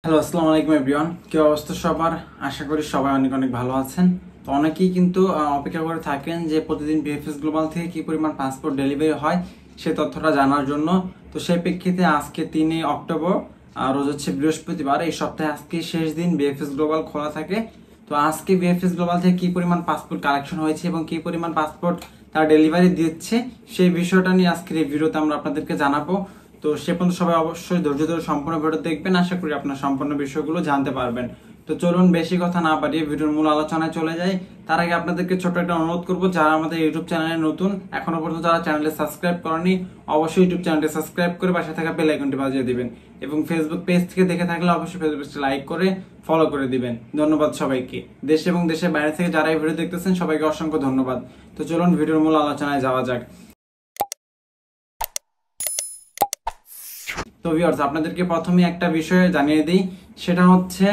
Hello, আসসালামু আলাইকুম everyone. কি অবস্থা সবার? আশা করি সবাই অনেক অনেক ভালো আছেন। তো অনেকেই কিন্তু অপেক্ষা করে থাকেন যে প্রতিদিন বিএফএস গ্লোবাল থেকে কি পরিমাণ পাসপোর্ট ডেলিভারি হয় সে তথ্যটা জানার জন্য। তো সেই প্রেক্ষিতে আজকে 3 অক্টোবর, রোজ হচ্ছে বৃহস্পতিবার। এই সপ্তাহে আজকে শেষ দিন বিএফএস গ্লোবাল খোলা থাকে। তো আজকে বিএফএস গ্লোবাল থেকে কি পরিমাণ পাসপোর্ট কালেকশন হয়েছে এবং কি পরিমাণ পাসপোর্ট তারা ডেলিভারি দিচ্ছে সেই বিষয়টা নিয়ে আজকের এই ভিডিওতে আমরা আপনাদেরকে জানাবো। তো সে পর্যন্ত সবাই অবশ্যই ধৈর্য ধরে সম্পূর্ণ ভিডিও দেখবেন। আশা করি আপনার সম্পূর্ণ বিষয়গুলো জানতে পারবেন। তো চলুন বেশি কথা না বাড়িয়ে ভিডিওর মূল আলোচনায় চলে যাই। তার আগে আপনাদেরকে ছোট্ট একটা অনুরোধ করবো, যারা আমাদের ইউটিউব চ্যানেলে নতুন, এখনো পর্যন্ত যারা চ্যানেলে সাবস্ক্রাইব করেনি, অবশ্যই ইউটিউব চ্যানেলটি সাবস্ক্রাইব করে পাশে থাকা বেল আইকনটি বাজিয়ে দিবেন এবং ফেসবুক পেজ থেকে দেখে থাকলে অবশ্যই ফেসবুক পেজটি লাইক করে ফলো করে দিবেন। ধন্যবাদ সবাইকে। দেশ এবং দেশের বাইরে থেকে যারা এই ভিডিও দেখতেছেন সবাইকে অসংখ্য ধন্যবাদ। তো চলুন ভিডিওর মূল আলোচনায় যাওয়া যাক। তো ভিউয়ার্স, আপনাদেরকে প্রথমে একটা বিষয় জানিয়ে দিই, সেটা হচ্ছে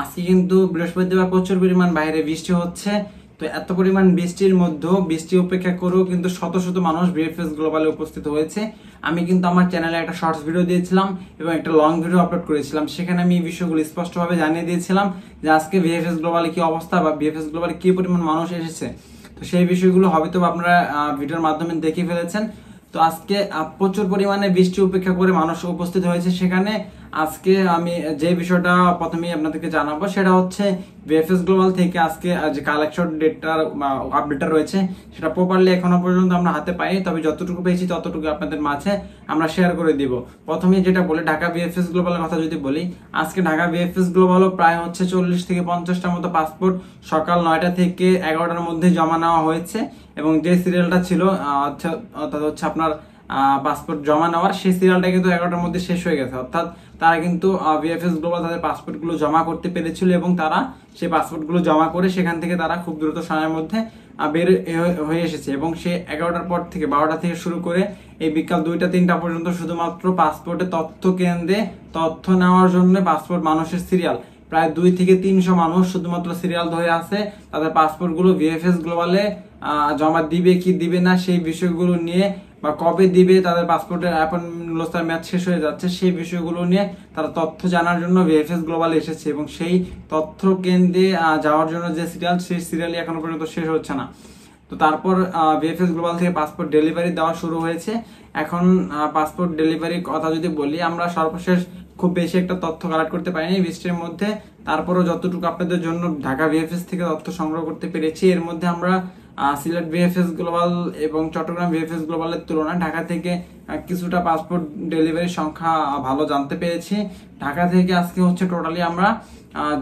আজকে কিন্তু বৃহস্পতিবার প্রচুর পরিমাণ বাইরে বৃষ্টি হচ্ছে। তো এত পরিমাণ বৃষ্টির মধ্যেও বৃষ্টি উপেক্ষা করেও কিন্তু শত শত মানুষ বিএফএস গ্লোবালে উপস্থিত হয়েছে। আমি কিন্তু আমার চ্যানেলে একটা শর্টস ভিডিও দিয়েছিলাম এবং একটা লং ভিডিও আপলোড করেছিলাম। সেখানে আমি এই বিষয়গুলো স্পষ্টভাবে জানিয়ে দিয়েছিলাম যে আজকে বিএফএস গ্লোবালে কি অবস্থা বা বিএফএস গ্লোবালে কি পরিমাণ মানুষ এসেছে। তো সেই বিষয়গুলো হয়তো আপনারা ভিডিওর মাধ্যমে দেখে ফেলেছেন। তো আজকে প্রচুর পরিমাণে বৃষ্টি উপেক্ষা করে মানুষ উপস্থিত হয়েছে সেখানে। আজকে আমি যে বিষয়টা প্রথমেই আপনাদেরকে জানাবো সেটা হচ্ছে বিএফএস গ্লোবাল থেকে আজকে যে কালেকশন ডেটার আপডেটটা রয়েছে সেটা প্রপারলি এখনো পর্যন্ত আমরা হাতে পাইনি, তবে যতটুকু পেয়েছি ততটুকু আপনাদের মাঝে আমরা শেয়ার করে দিব। প্রথমে যেটা বলে ঢাকা বিএফএস গ্লোবালের কথা যদি বলি, আজকে ঢাকা বিএফএস গ্লোবালও প্রায় হচ্ছে 40 থেকে 50টার মতো পাসপোর্ট সকাল 9টা থেকে 11টার মধ্যে জমা নেওয়া হয়েছে এবং যে সিরিয়ালটা ছিল অর্থাৎ হচ্ছে আপনার পাসপোর্ট জমা নেওয়ার, সেই সিরিয়ালটা কিন্তু 11টার মধ্যে শেষ হয়ে গেছে। অর্থাৎ তারা কিন্তু বিএফএস গ্লোবাল তাদের পাসপোর্টগুলো জমা করতে পেরেছিল এবং তারা সেই পাসপোর্টগুলো জমা করে সেখান থেকে তারা খুব দ্রুত সময়ের মধ্যে বের হয়ে এসেছে এবং সে 11টার পর থেকে 12টা থেকে শুরু করে এই বিকাল 2টা 3টা পর্যন্ত শুধুমাত্র পাসপোর্টের তথ্য কেন্দ্রে তথ্য নেওয়ার জন্য পাসপোর্ট মানুষের সিরিয়াল প্রায় 2 থেকে 300 মানুষ শুধুমাত্র সিরিয়াল ধরে আছে তাদের পাসপোর্ট গুলো বিএফএস গ্লোবালে জমা দিবে কি দিবে না সেই বিষয়গুলো নিয়ে, বা কবে দিবে, তাদের পাসপোর্টের অ্যাপয়েন্টমেন্ট মেয়াদ শেষ হয়ে যাচ্ছে সেই বিষয়গুলো নিয়ে তারা তথ্য জানার জন্য বিএফএস গ্লোবালে এসেছে এবং সেই তথ্য কেন্দ্রে যাওয়ার জন্য যে সিরিয়াল, সেই সিরিয়ালই এখনো পর্যন্ত শেষ হচ্ছে না। তো তারপর বিএফএস গ্লোবাল থেকে পাসপোর্ট ডেলিভারি দেওয়া শুরু হয়েছে। এখন পাসপোর্ট ডেলিভারির কথা যদি বলি, আমরা সর্বশেষ খুব বেশি একটা তথ্য কালেক্ট করতে পারিনি বৃষ্টির মধ্যে। তারপরও যতটুকু আপনাদের জন্য ঢাকা বিএফএস থেকে তথ্য সংগ্রহ করতে পেরেছি, এর মধ্যে আমরা সিলেট বিএফএস গ্লোবাল এবং চট্টগ্রাম বিএফএস গ্লোবালের তুলনায় ঢাকা থেকে কিছুটা পাসপোর্ট ডেলিভারির সংখ্যা ভালো জানতে পেরেছি। ঢাকা থেকে আজকে হচ্ছে টোটালি আমরা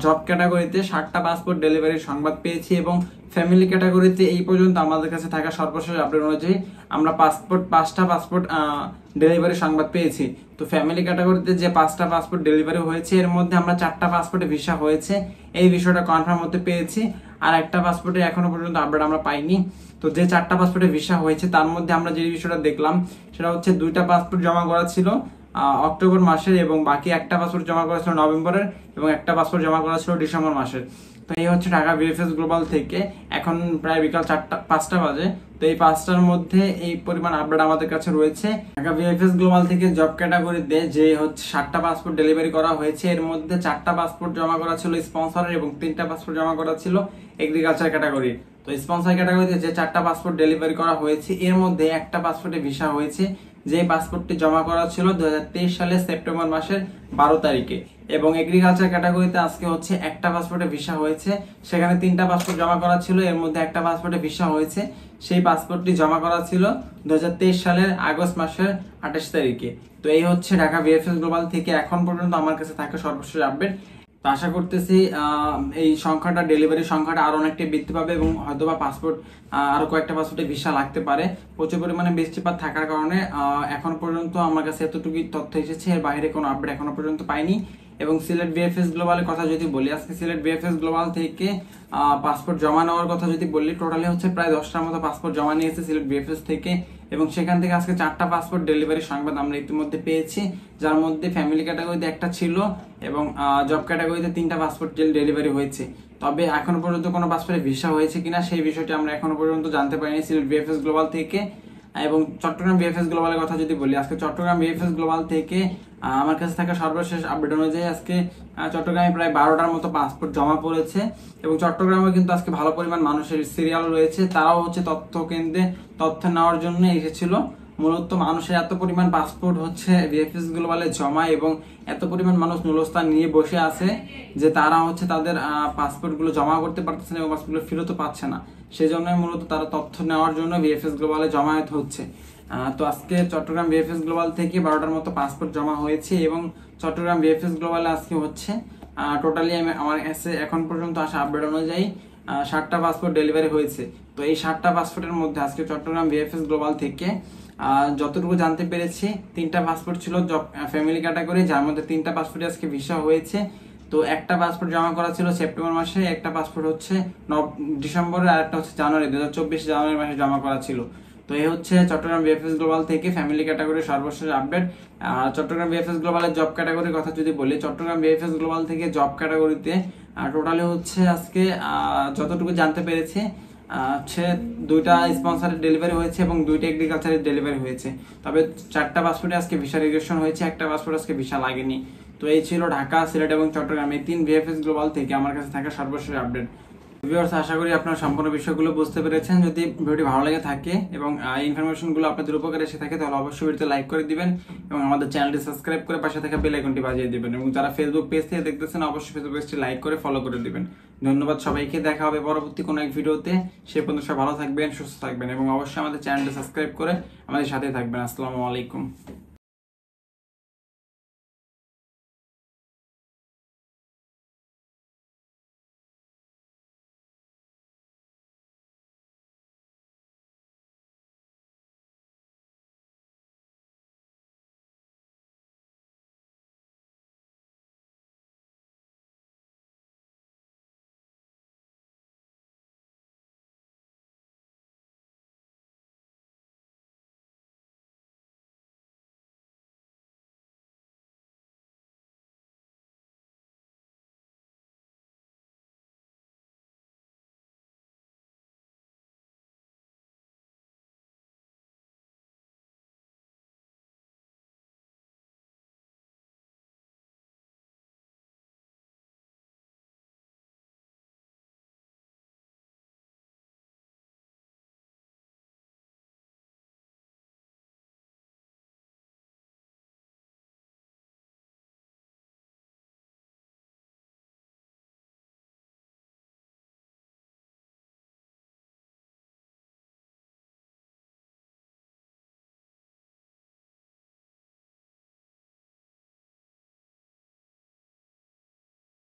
জব ক্যাটাগরিতে 60টা পাসপোর্ট ডেলিভারির সংবাদ পেয়েছি এবং ফ্যামিলি ক্যাটাগরিতে এই পর্যন্ত আমাদের কাছে থাকা সর্বশেষ আপডেট অনুযায়ী আমরা 5টা পাসপোর্ট ডেলিভারি সংবাদ পেয়েছি। তো ফ্যামিলি ক্যাটাগরিতে যে 5টা পাসপোর্ট ডেলিভারি হয়েছে এর মধ্যে আমরা 4টা পাসপোর্টে ভিসা হয়েছে এই বিষয়টা কনফার্ম হতে পেরেছি, আর একটা পাসপোর্টে এখনো পর্যন্ত আপডেট আমরা পাইনি। তো যে 4টা পাসপোর্টে ভিসা হয়েছে তার মধ্যে আমরা যে বিষয়টা দেখলাম সেটা হচ্ছে 2টা পাসপোর্ট জমা করা ছিল অক্টোবর মাসের এবং বাকি একটা পাসপোর্ট জমা করা ছিল নভেম্বরের এবং একটা পাসপোর্ট জমা করা ছিল ডিসেম্বর মাসের। তো এই হচ্ছে ঢাকা বিএফএস গ্লোবাল থেকে। এখন প্রায় বিকাল 5টা বাজে। তো এই 5টার মধ্যে এই পরিমাণ আপডেট আমাদের কাছে রয়েছে। ঢাকা বিএফএস গ্লোবাল থেকে জব ক্যাটাগরিতে যে হচ্ছে 60টা পাসপোর্ট ডেলিভারি করা হয়েছে এর মধ্যে 4টা পাসপোর্ট জমা করা ছিল স্পন্সরের এবং 3টা পাসপোর্ট জমা করা ছিল এগ্রিকালচার ক্যাটাগরি। তো স্পন্সর ক্যাটাগরিতে যে 4টা পাসপোর্ট ডেলিভারি করা হয়েছে এর মধ্যে একটা পাসপোর্টে ভিসা হয়েছে, যে পাসপোর্টটি জমা করা ছিল 2023 সালের সেপ্টেম্বর মাসের 12 তারিখে এবং এগ্রিকালচার ক্যাটাগরিতে আজকে হচ্ছে একটা পাসপোর্টে ভিসা হয়েছে, সেখানে 3টা পাসপোর্ট জমা করা ছিল এর মধ্যে একটা পাসপোর্টে ভিসা হয়েছে, সেই পাসপোর্টটি জমা করা ছিল 2023 সালের আগস্ট মাসের 28 তারিখে। তো এই হচ্ছে ঢাকা বিএফএস গ্লোবাল থেকে এখন পর্যন্ত আমার কাছে থাকা সর্বশেষ আপডেট। তো আশা করতেছি এই সংখ্যাটা, ডেলিভারি সংখ্যাটা আরো অনেকটা বৃদ্ধি পাবে এবং হয়তোবা পাসপোর্ট আরো কয়েকটা পাসপোর্টে ভিসা লাগতে পারে। প্রচুর পরিমাণে বৃষ্টিপাত থাকার কারণে এখন পর্যন্ত আমার কাছে এতটুকুই তথ্য এসেছে, এর বাইরে কোনো আপডেট এখনো পর্যন্ত পাইনি। এবং সিলেট বিএফএস গ্লোবালের কথা যদি বলি, আজকে সিলেট বিএফএস গ্লোবাল থেকে পাসপোর্ট জমা নেওয়ার কথা যদি বলি, টোটালি হচ্ছে প্রায় 10টার মতো পাসপোর্ট জমা নিয়েছে সিলেট বিএফএস থেকে এবং সেখান থেকে আজকে 4টা পাসপোর্ট ডেলিভারি সংবাদ আমরা ইতিমধ্যে পেয়েছি, যার মধ্যে ফ্যামিলি ক্যাটাগরিতে একটা ছিল এবং জব ক্যাটাগরিতে 3টা পাসপোর্ট ডেলিভারি হয়েছে। তবে এখনো পর্যন্ত কোনো পাসপোর্টে ভিসা হয়েছে কিনা সেই বিষয়টি আমরা এখনো পর্যন্ত জানতে পারিনি সিলেট বিএফএস গ্লোবাল থেকে। এবং চট্টগ্রাম বিএফএস গ্লোবালের কথা যদি বলি, আজকে চট্টগ্রাম বিএফএস গ্লোবাল থেকে আমার কাছে থাকা সর্বশেষ আপডেট অনুযায়ী আজকে চট্টগ্রামে প্রায় 12টার মতো পাসপোর্ট জমা পড়েছে এবং চট্টগ্রামে কিন্তু আজকে ভালো পরিমাণ মানুষের সিরিয়াল রয়েছে, তারাও হচ্ছে তথ্য কেন্দ্রে তথ্য নেওয়ার জন্য এসেছিল। মূলত মানুষের এত পরিমাণ পাসপোর্ট হচ্ছে ভিএফএস গ্লোবালে জমা এবং এত পরিমাণ মানুষ নুলস্থান নিয়ে বসে আছে যে তারা হচ্ছে তাদের পাসপোর্টগুলো জমা করতে পারতেছে না এবং পাসপোর্টগুলো ফেরতও পাচ্ছে না। সেই জন্যই মূলত তারা তথ্য নেওয়ার জন্য ভিএফএস গ্লোবালে জমায়েত হচ্ছে। তো আজকে চট্টগ্রাম ভিএফএস গ্লোবাল থেকে 12টার মতো পাসপোর্ট জমা হয়েছে এবং চট্টগ্রাম ভিএফএস গ্লোবালে আজকে হচ্ছে টোটালি আমার কাছে এখন পর্যন্ত আসা আপডেট অনুযায়ী 60টা পাসপোর্ট ডেলিভারি হয়েছে। তো এই 60টা পাসপোর্টের মধ্যে আজকে চট্টগ্রাম ভিএফএস গ্লোবাল থেকে যতটুকু জানতে পেরেছি 3টা পাসপোর্ট ছিল ফ্যামিলি ক্যাটাগরি, যার মধ্যে 3টা পাসপোর্ট আজকে ভিসা হয়েছে। তো একটা পাসপোর্ট জমা করা ছিল সেপ্টেম্বর মাসে, একটা পাসপোর্ট হচ্ছে ডিসেম্বরে, আর একটা হচ্ছে জানুয়ারি 2024 জানুয়ারি মাসে জমা করা ছিল। তো এই হচ্ছে চট্টগ্রাম ভিএফএস গ্লোবাল থেকে ফ্যামিলি ক্যাটাগরির সর্বশেষ আপডেট। চট্টগ্রাম ভিএফএস গ্লোবালের জব ক্যাটাগরির কথা যদি বলি, চট্টগ্রাম ভিএফএস গ্লোবাল থেকে জব ক্যাটাগরিতে টোটালি হচ্ছে আজকে যতটুকু জানতে পেরেছি হচ্ছে 2টা স্পন্সরের ডেলিভারি হয়েছে এবং 2টা এগ্রিকালচারের ডেলিভারি হয়েছে। তবে 4টা পাসপোর্টে আজকে ভিসা রেজিস্ট্রেশন হয়েছে, একটা পাসপোর্ট আজকে ভিসা লাগেনি। তো এই ছিল ঢাকা, সিলেট এবং চট্টগ্রাম এই 3 ভিএফএস গ্লোবাল থেকে আমার কাছে থাকা সর্বশেষ আপডেট। ভিউয়ার্স, আশা করি আপনারা সম্পূর্ণ বিষয়গুলো বুঝতে পেরেছেন। যদি ভিডিওটি ভালো লেগে থাকে এবং এই ইনফরমেশনগুলো আপনাদের উপকারে এসে থাকে তাহলে অবশ্যই ভিডিওতে লাইক করে দিবেন এবং আমাদের চ্যানেলটি সাবস্ক্রাইব করে পাশে থাকা বেল আইকনটি বাজিয়ে দিবেন এবং যারা ফেসবুক পেজ থেকে দেখতেছেন অবশ্যই ফেসবুক পেজটি লাইক করে ফলো করে দিবেন। ধন্যবাদ সবাইকে, দেখা হবে পরবর্তী কোনো এক ভিডিওতে। সে পর্যন্ত সবাই ভালো থাকবেন, সুস্থ থাকবেন এবং অবশ্যই আমাদের চ্যানেলটি সাবস্ক্রাইব করে আমাদের সাথে থাকবেন। আসসালামু আলাইকুম।